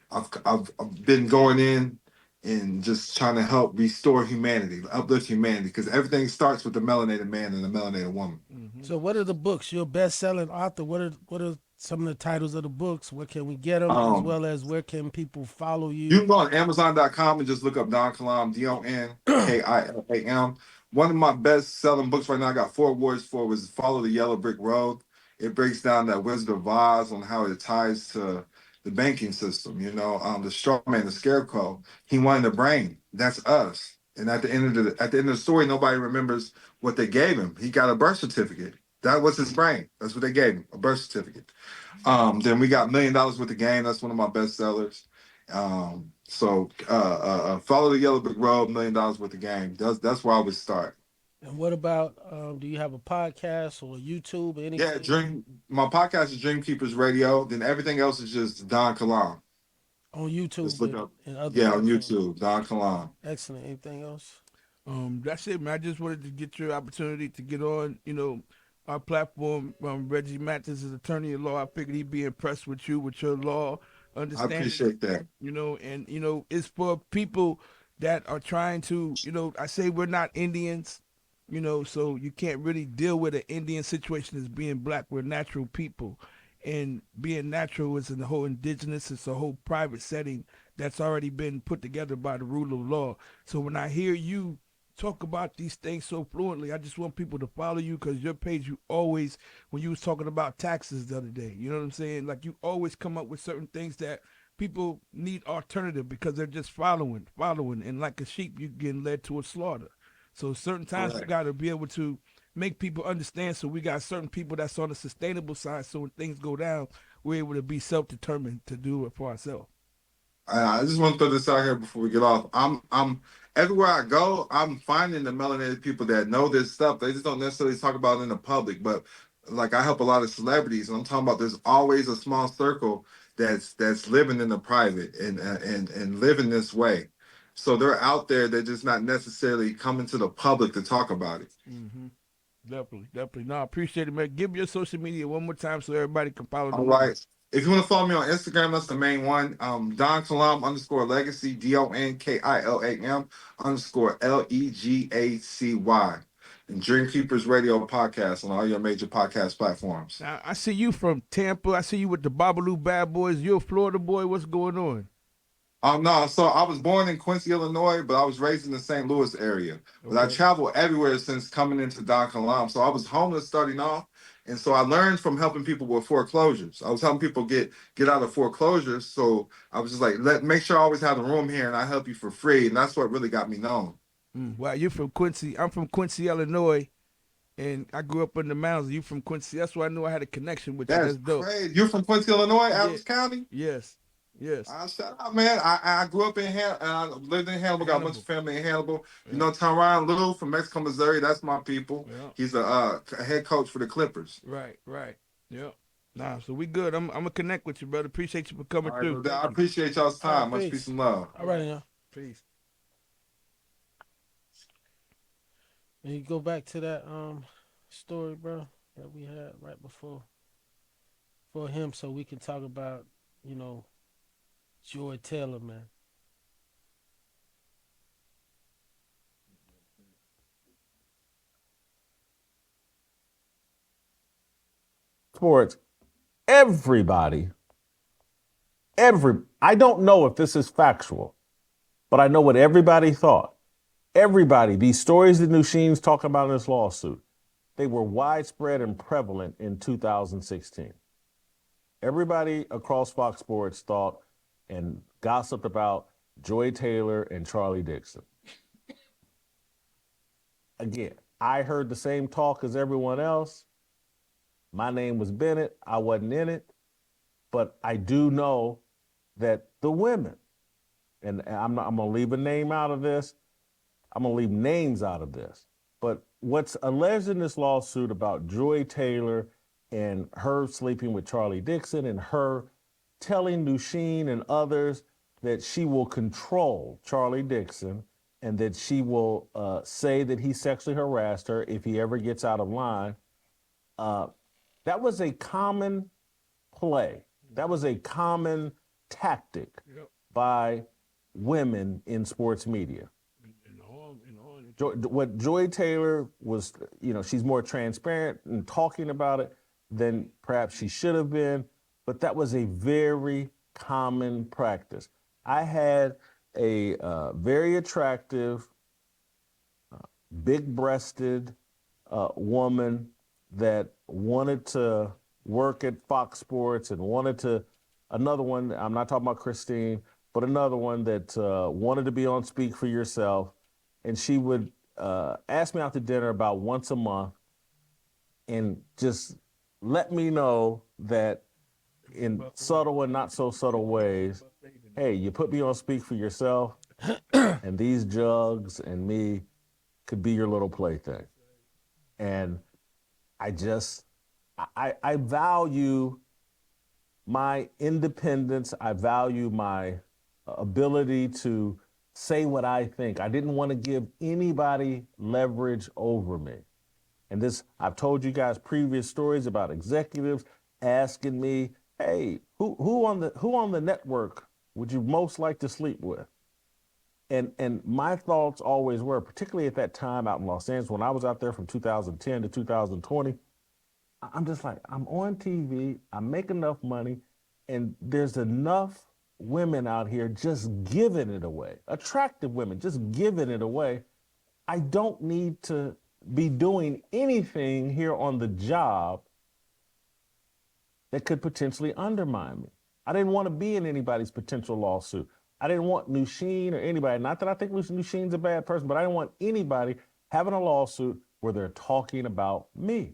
I've been going in and just trying to help restore humanity, uplift humanity, because everything starts with the melanated man and the melanated woman. So what are the books? You're a best-selling author. What are some of the titles of the books? Where can we get them? As well as where can people follow you? You can go on Amazon.com and just look up Don Kalam, DonKilam. One of my best-selling books right now, I got 4 awards for, was Follow the Yellow Brick Road. It breaks down that Wizard of Oz on how it ties to the banking system. You know, the straw man, the scarecrow, he wanted the brain. That's us. And at the end of the story, nobody remembers what they gave him. He got a birth certificate. That was his brain. That's what they gave him, a birth certificate. Then we got $1 Million Worth of Game. That's one of my best sellers. So Follow the Yellow Brick Road, $1 Million Worth of Game. That's where I would start. And what about, do you have a podcast or YouTube or anything? Yeah, my podcast is Dream Keepers Radio. Then everything else is just Don Kalam. On YouTube. Just look up. And other Yeah, on platforms. YouTube, Don Kalam. Excellent. Anything else? That's it, man. I just wanted to get your opportunity to get on. You know, our platform, Reggie Mathis is attorney at law. I figured he'd be impressed with you, with your law I understanding. appreciate that. You know, and it's for people that are trying to, I say we're not Indians, so you can't really deal with an Indian situation as being black. We're natural people. And being natural is in the whole indigenous, it's a whole private setting that's already been put together by the rule of law. So when I hear you talk about these things so fluently, I just want people to follow you because your page, you always, when you was talking about taxes the other day, you know what I'm saying? Like you always come up with certain things that people need alternative because they're just following, and like a sheep, you're getting led to a slaughter. So certain times you Correct. got to be able to make people understand. So we got certain people that's on the sustainable side. So when things go down, we're able to be self-determined to do it for ourselves. I just want to throw this out here before we get off. I'm everywhere I go, I'm finding the melanated people that know this stuff. They just don't necessarily talk about it in the public. But like I help a lot of celebrities, and I'm talking about there's always a small circle that's living in the private and living this way. So they're out there. They're just not necessarily coming to the public to talk about it. Mm-hmm. Definitely. No, I appreciate it, man. Give your social media one more time so everybody can follow the All money. right. If you want to follow me on Instagram, that's the main one. Don Kalam _ legacy, DONKILAM _ LEGACY. And Dream Keepers Radio podcast on all your major podcast platforms. Now, I see you from Tampa. I see you with the Babalu Bad Boys. You're a Florida boy. What's going on? No, so I was born in Quincy, Illinois, but I was raised in the St. Louis area. But I Okay. traveled everywhere since coming into Don Kalam. So I was homeless starting off. And so I learned from helping people with foreclosures. I was helping people get out of foreclosures. So I was just like, make sure I always have a room here and I help you for free. And that's what really got me known. Wow, you're from Quincy. I'm from Quincy, Illinois, and I grew up in the mountains. You from Quincy. That's why I knew I had a connection with you. That's That's dope. crazy. You're from Quincy, Illinois, Yeah. Adams County? Yes. Shout out, man. I grew up in I lived in Hannibal, got a bunch of family in Hannibal. Yeah. You know, Tyron Lue from Mexico, Missouri, that's my people. Yeah. He's a head coach for the Clippers. Right. Yep. Nah, so we good. I'm gonna connect with you, brother. Appreciate you for coming All through. right, I appreciate y'all's time. All right, Much peace. peace and love. All right, now. Peace. And you go back to that story, bro, that we had right before for him, so we can talk about, Joy Taylor, man. Sports, everybody, I don't know if this is factual, but I know what everybody thought. Everybody, these stories that Nusheen's talking about in this lawsuit, they were widespread and prevalent in 2016. Everybody across Fox Sports thought and gossiped about Joy Taylor and Charlie Dixon. Again, I heard the same talk as everyone else. My name was Bennett. I wasn't in it. But I do know that the women, and I'm going to leave a name out of this. I'm going to leave names out of this. But what's alleged in this lawsuit about Joy Taylor and her sleeping with Charlie Dixon and her telling Nusheen and others that she will control Charlie Dixon and that she will say that he sexually harassed her if he ever gets out of line, that was a common play. That was a common tactic by women in sports media. What Joy Taylor was, she's more transparent in talking about it than perhaps she should have been, but that was a very common practice. I had a very attractive, big-breasted woman that wanted to work at Fox Sports and another one, I'm not talking about Christine, but another one that wanted to be on Speak for Yourself. And she would ask me out to dinner about once a month and just let me know that in subtle and not so subtle ways, hey, you put me on Speak for Yourself and these jugs and me could be your little plaything. And I value my independence. I value my ability to say what I think. I didn't want to give anybody leverage over me. And this, I've told you guys previous stories about executives asking me, hey, who on the network would you most like to sleep with? And my thoughts always were, particularly at that time out in Los Angeles, when I was out there from 2010 to 2020, I'm just like, I'm on TV, I make enough money, and there's enough women out here just giving it away, attractive women just giving it away. I don't need to be doing anything here on the job that could potentially undermine me. I didn't want to be in anybody's potential lawsuit. I didn't want Nusheen or anybody, not that I think Nusheen's a bad person, but I didn't want anybody having a lawsuit where they're talking about me.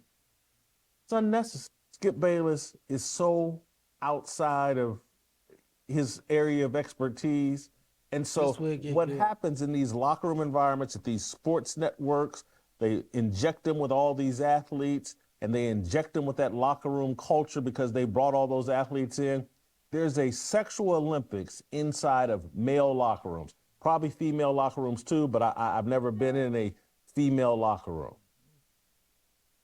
It's unnecessary. Skip Bayless is so outside of his area of expertise. And so what happens in these locker room environments at these sports networks, they inject them with all these athletes and they inject them with that locker room culture because they brought all those athletes in. There's a sexual Olympics inside of male locker rooms, probably female locker rooms too, but I've never been in a female locker room.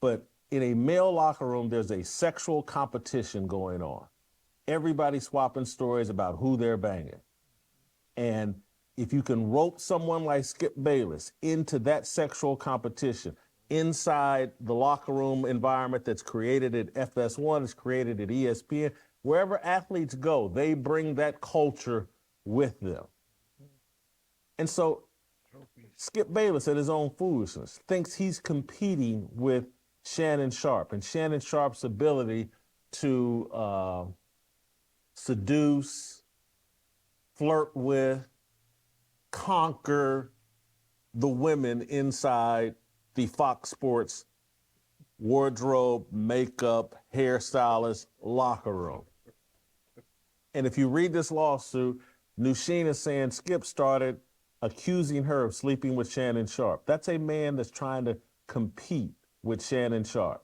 But in a male locker room, there's a sexual competition going on. Everybody swapping stories about who they're banging. And if you can rope someone like Skip Bayless into that sexual competition inside the locker room environment that's created at FS1, it's created at ESPN, wherever athletes go, they bring that culture with them. And so Skip Bayless, at his own foolishness, thinks he's competing with Shannon Sharpe and Shannon Sharpe's ability to seduce, flirt with, conquer the women inside the Fox Sports wardrobe, makeup, hairstylist, locker room. And if you read this lawsuit, Nusheen is saying Skip started accusing her of sleeping with Shannon Sharpe. That's a man that's trying to compete with Shannon Sharpe.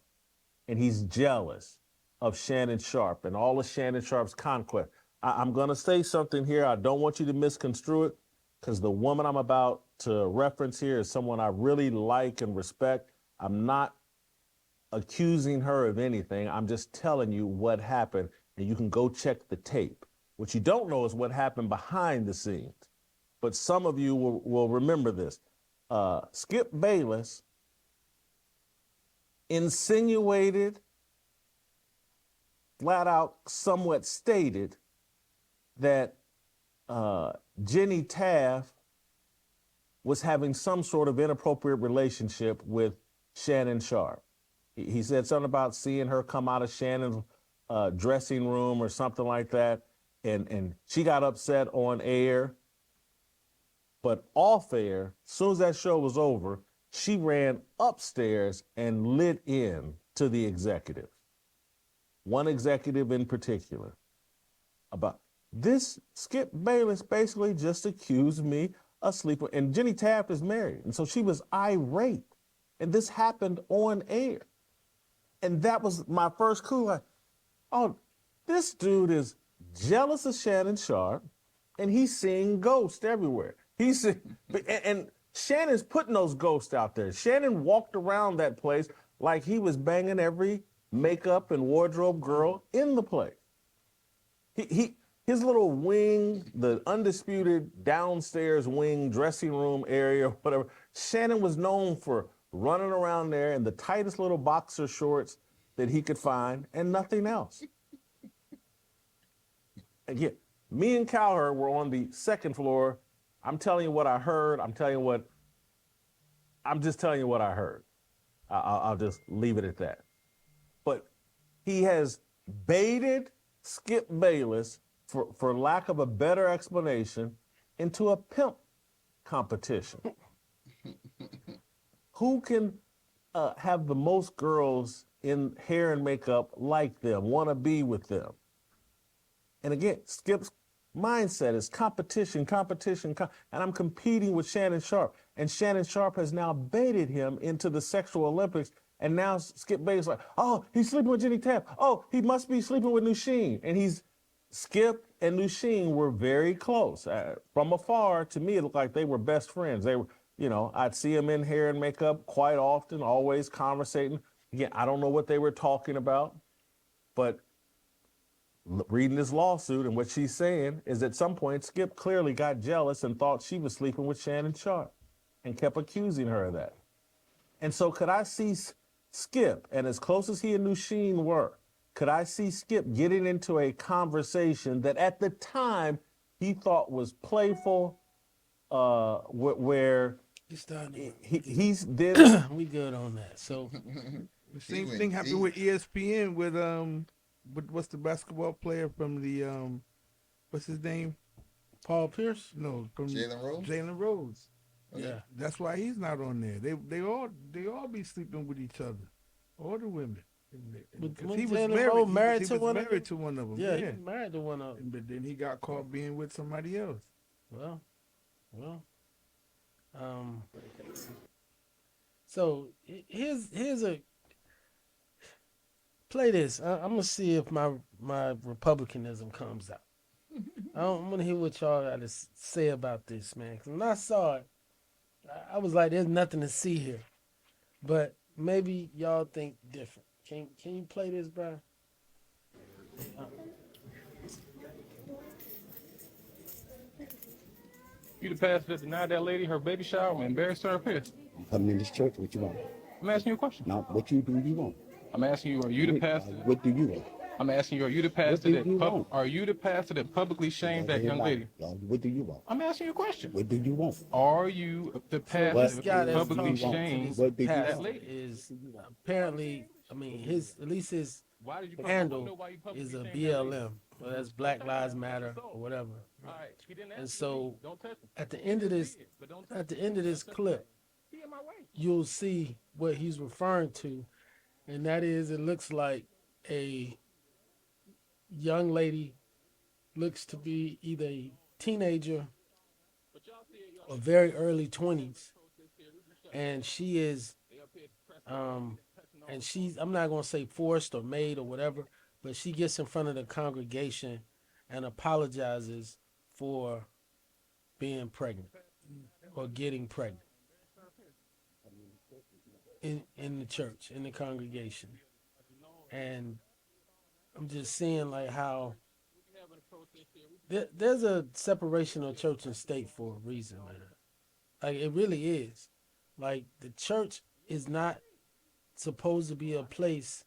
And he's jealous of Shannon Sharpe and all of Shannon Sharpe's conquest. I'm going to say something here. I don't want you to misconstrue it because the woman I'm about to reference here is someone I really like and respect. I'm not accusing her of anything. I'm just telling you what happened, and you can go check the tape. What you don't know is what happened behind the scenes. But some of you will remember this. Skip Bayless insinuated, flat out, somewhat stated that Jenny Taft was having some sort of inappropriate relationship with Shannon Sharpe. He said something about seeing her come out of Shannon's dressing room or something like that, and she got upset on air. But off air, as soon as that show was over, she ran upstairs and lit in to the executives. One executive in particular. About this, Skip Bayless basically just accused me of sleeping. And Jenny Taft is married, and so she was irate. And this happened on air. And that was my first clue. Like, oh, this dude is jealous of Shannon Sharpe, and he's seeing ghosts everywhere. And Shannon's putting those ghosts out there. Shannon walked around that place like he was banging every makeup and wardrobe girl in the place. His little wing, the undisputed downstairs wing, dressing room area, whatever, Shannon was known for running around there in the tightest little boxer shorts that he could find and nothing else. Again, me and Cowherd were on the second floor. I'm telling you what I heard. I'm just telling you what I heard. I'll just leave it at that. But he has baited Skip Bayless, for lack of a better explanation, into a pimp competition. Who can have the most girls in hair and makeup like them, want to be with them? And again, Skip's mindset is competition, and I'm competing with Shannon Sharpe. And Shannon Sharpe has now baited him into the sexual Olympics. And now Skip Bayless like, oh, he's sleeping with Jenny Taft. Oh, he must be sleeping with Nusheen. And Skip and Nusheen were very close. From afar, to me, it looked like they were best friends. You know, I'd see them in hair and makeup quite often, always conversating. Again, I don't know what they were talking about, but reading this lawsuit and what she's saying is at some point Skip clearly got jealous and thought she was sleeping with Shannon Sharp and kept accusing her of that. And so could I see Skip, and as close as he and Nusheen were, could I see Skip getting into a conversation that at the time he thought was playful, where He's done. he's then We good on that. So The same thing happened with ESPN with what's the basketball player from the what's his name? Paul Pierce? No, from Jalen Rose? Jalen Rose. Yeah. That's why he's not on there. They all be sleeping with each other, all the women. When He was Jalen Rose married he to was one of married them? to one of them. Yeah, he married to one of them. But then he got caught being with somebody else. Well. So here's a play this. I'm gonna see if my Republicanism comes out. I'm gonna hear what y'all got to say about this, man. 'Cause when I saw it, I was like, "There's nothing to see here," but maybe y'all think different. Can you play this, Brian? You the pastor that denied that lady her baby shower and embarrassed her up here. I'm coming in this church. What you want? I'm asking you a question. Now, what you do you want? I'm asking you, are you the pastor? What do you want? I'm asking you, are you the pastor do you want? are you the pastor that publicly shamed that young lady? What do you want? I'm asking you a question. What do you want? Are you the pastor This guy that that's publicly talking to shamed this What did you pastor want? lady? is apparently, I mean, his Why did you handle is a BLM. Well, that's Black Lives Matter or whatever. All right, he didn't ask And me. so Don't touch him. at the end of this, But don't touch at the end of this clip, He in my way. you'll see what he's referring to, and that is, it looks like a young lady, looks to be either a teenager or very early 20s, and she is, and she's, I'm not gonna say forced or made or whatever, but she gets in front of the congregation and apologizes for being pregnant or getting pregnant in the church, in the congregation. And I'm just seeing like how there's a separation of church and state for a reason, man. Like it really is. Like the church is not supposed to be a place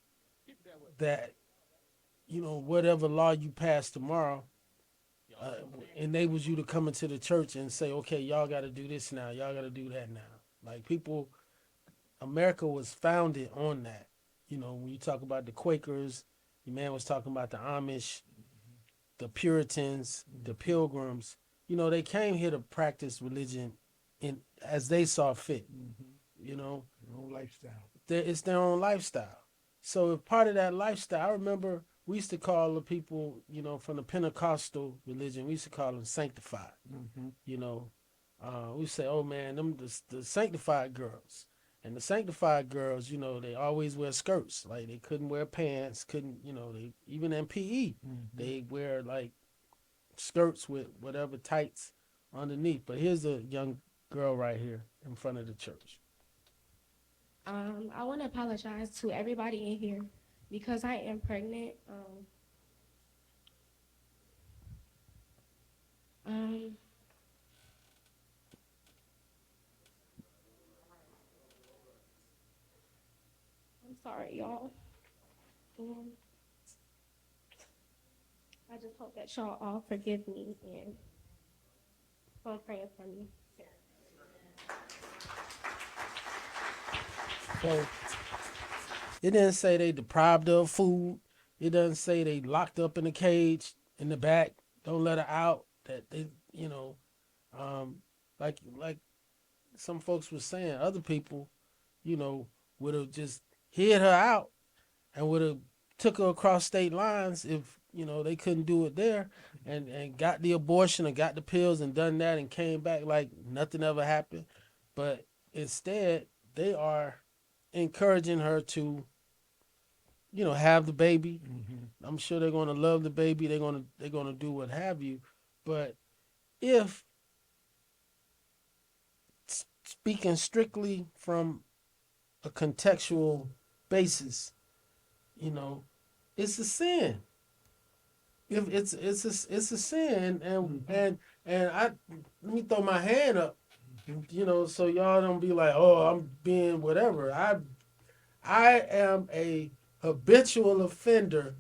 that, you know, whatever law you pass tomorrow enables you to come into the church and say, okay, y'all got to do this now, y'all got to do that now. Like people, America was founded on that. You know, when you talk about the Quakers, your man was talking about the Amish, the Puritans, the Pilgrims. You know, they came here to practice religion in as they saw fit. You know, No lifestyle. it's their own lifestyle. So if part of that lifestyle, I remember we used to call the people, you know, from the Pentecostal religion, we used to call them sanctified. You know, we say, oh man, them the sanctified girls. And the sanctified girls, you know, they always wear skirts. Like they couldn't wear pants, couldn't, you know, they even in PE, they wear like skirts with whatever tights underneath. But here's a young girl right here in front of the church. I want to apologize to everybody in here because I am pregnant. I'm sorry, y'all. I just hope that y'all all forgive me and praying for me. So it didn't say they deprived her of food. It doesn't say they locked up in a cage in the back, don't let her out. That they, you know, like some folks were saying, other people, you know, would have just hid her out and would have took her across state lines if, you know, they couldn't do it there, and got the abortion and got the pills and done that and came back like nothing ever happened. But instead, they are encouraging her to, you know, have the baby. I'm sure they're going to love the baby. They're going to do what have you. But if speaking strictly from a contextual basis, you know, it's a sin. If it's a sin, and I let me throw my hand up, you know, so y'all don't be like, oh, I'm being whatever. I am a habitual offender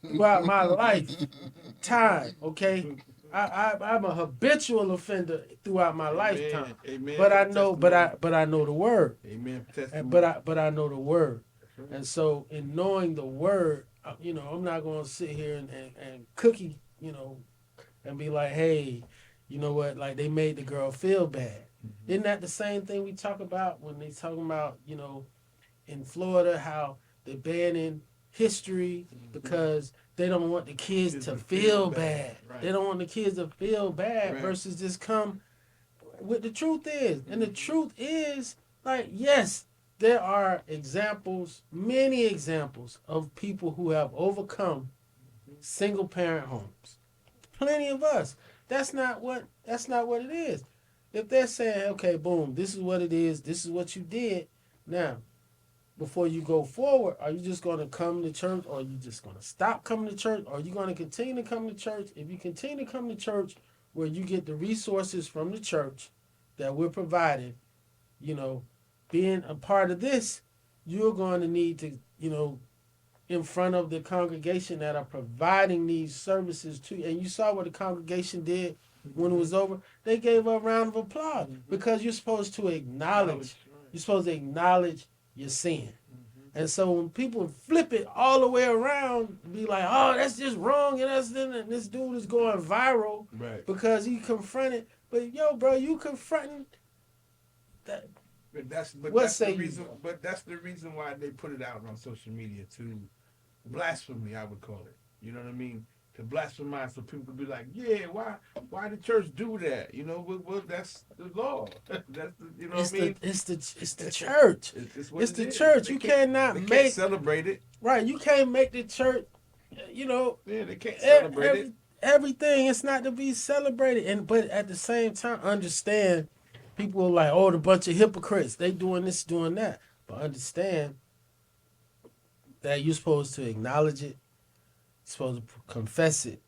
throughout my lifetime. Okay, I'm a habitual offender throughout my lifetime. Amen. But I know, but I know the word. Amen. But I know the word, and so in knowing the word, you know, I'm not going to sit here and cookie, you know, and be like, hey, you know what, like they made the girl feel bad. Isn't that the same thing we talk about when they talking about, you know, in Florida, how they're banning history because they don't want the kids to feel bad. Right. They don't want the kids to feel bad, right, versus just come with the truth is. And the truth is, like, yes, there are examples, many examples of people who have overcome single parent homes. Plenty of us. That's not what it is. If they're saying, okay, boom, this is what it is, this is what you did, now before you go forward, are you just going to come to church, or are you just going to stop coming to church? Or are you going to continue to come to church? If you continue to come to church where you get the resources from the church that we're providing, you know, being a part of this, you're going to need to, you know, in front of the congregation that are providing these services to you. And you saw what the congregation did when it was over. They gave a round of applause because you're supposed to acknowledge. You're supposed to acknowledge your sin. And so when people flip it all the way around, be like, oh, that's just wrong, and this dude is going viral, right, because he confronted. But yo, bro, you confronting that. But that's the reason why they put it out on social media, to blasphemy, I would call it. You know what I mean? To blasphemize, so people could be like, yeah, why the church do that? You know, well that's the law. That's the, you know what I mean? It's the church. It's the church. You can't celebrate it. Right. You can't make the church, you know. Yeah, they can't celebrate it. Everything. It's not to be celebrated. But at the same time, understand, people are like, oh, the bunch of hypocrites. They doing this, doing that. But understand that you're supposed to acknowledge it. Supposed to confess it,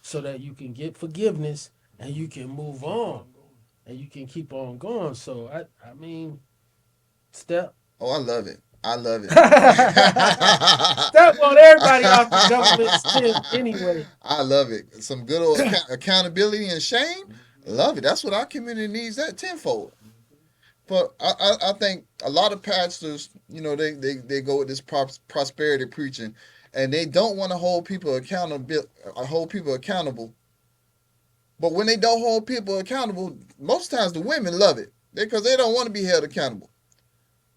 so that you can get forgiveness and you can move on and you can keep on going. So I mean, Step. Oh, I love it. I love it. Step on everybody off the government's tip anyway. I love it. Some good old accountability and shame. Love it. That's what our community needs, that tenfold. But I think a lot of pastors, you know, they go with this prosperity preaching, and they don't want to hold people accountable. But when they don't hold people accountable, most times the women love it because they don't want to be held accountable.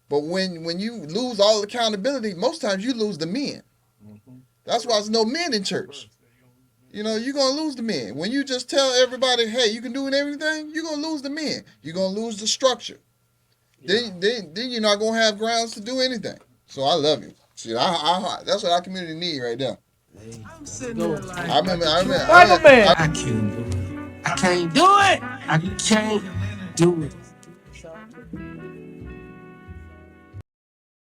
But when you lose all accountability, most times you lose the men. That's why there's no men in church. You know, you're going to lose the men. When you just tell everybody, hey, you can do everything, you're going to lose the men. You're going to lose the structure. Yeah. Then you're not going to have grounds to do anything. So I love you. See, that's what our community need right now. Hey, I'm sitting there like, I remember. I can't do it. I can't do it.